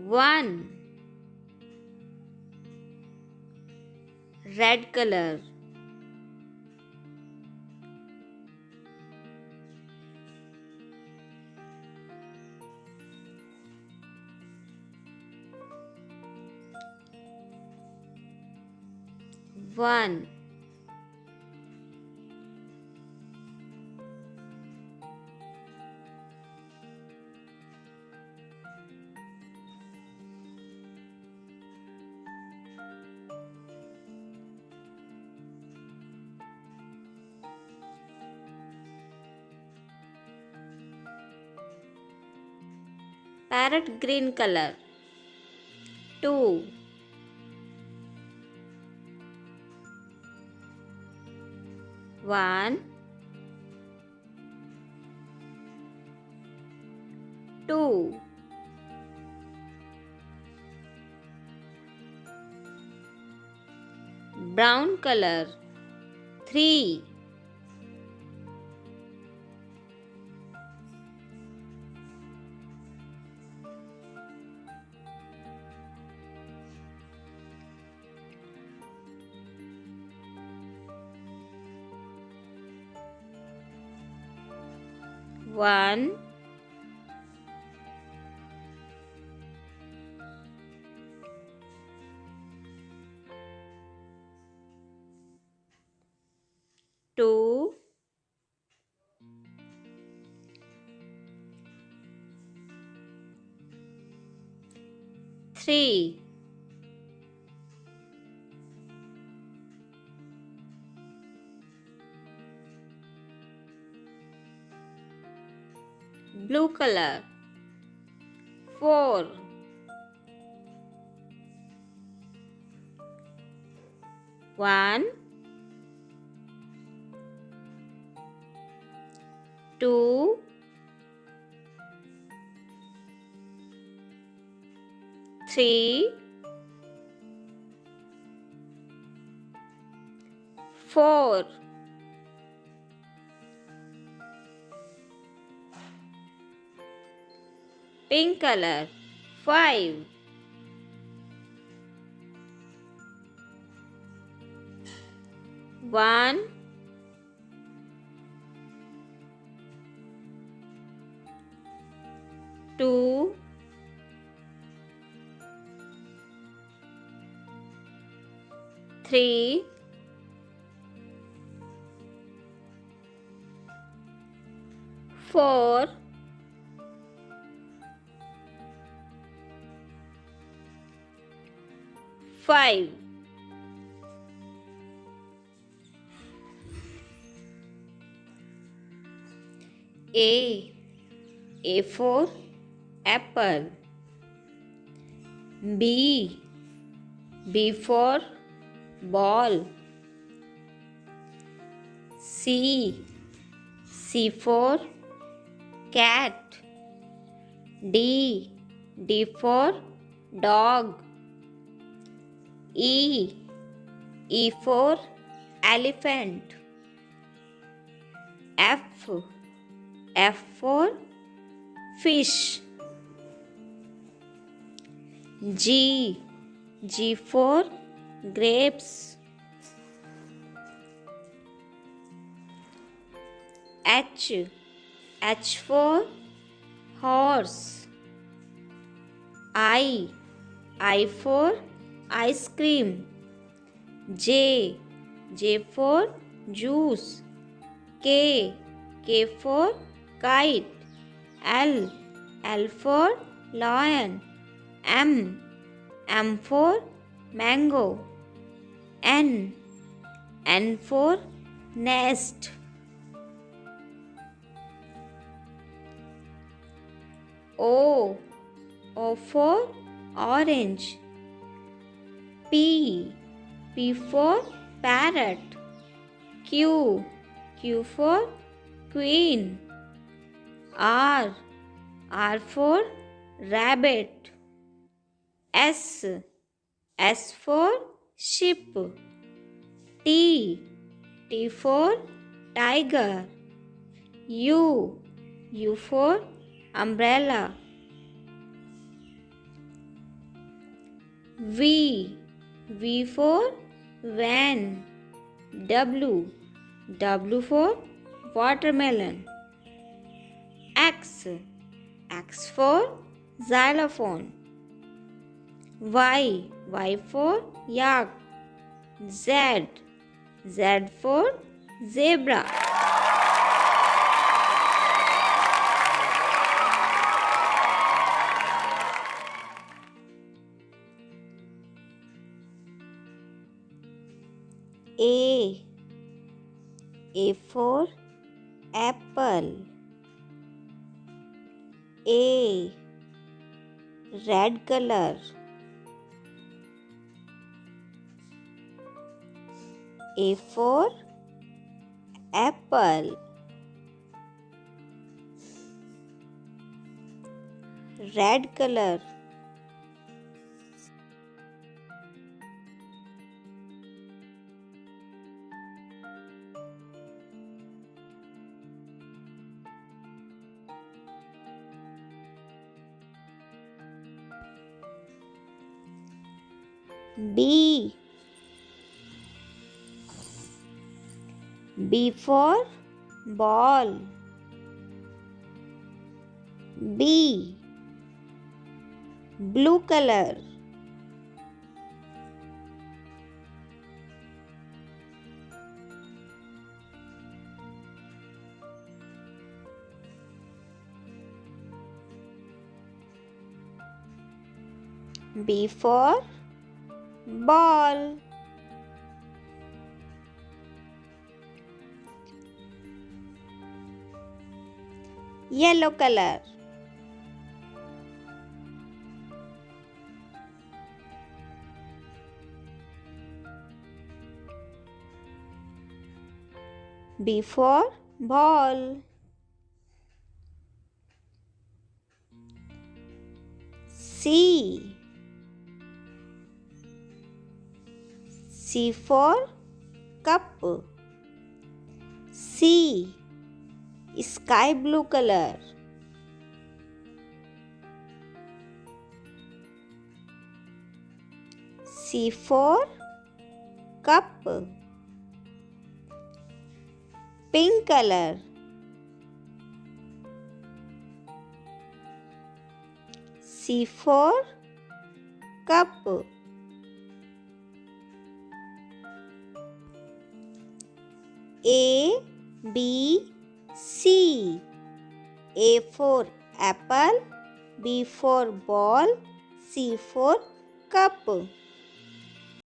1. Red color. 1. Parrot green color. 2. 1. 2. Brown color. 3. 1. 2. 3. Blue color. 4. 1. 2. 3. 4. Pink color. 5. 1. 2. 3. 4. 5. A for apple. B for ball. C for cat. D for dog. E for elephant. F for fish. G for grapes. H for horse. I for ice cream. J for juice. K for kite. L for lion. M for mango. N for nest. O for orange. P for parrot. Q for queen. R for rabbit. S for sheep. T for tiger. U for umbrella. V. V for van. W. W for watermelon. X. X for xylophone. Y. Y for yak. Z. Z for zebra. A. A for apple. A. Red color. A for apple. Red color. B. B for ball. B. Blue color. B for ball. Yellow color. B for ball. C. C for cup. C. Sky blue color. C for cup. Pink color. C for cup. A, B, C. A for apple, B for ball, C for cup.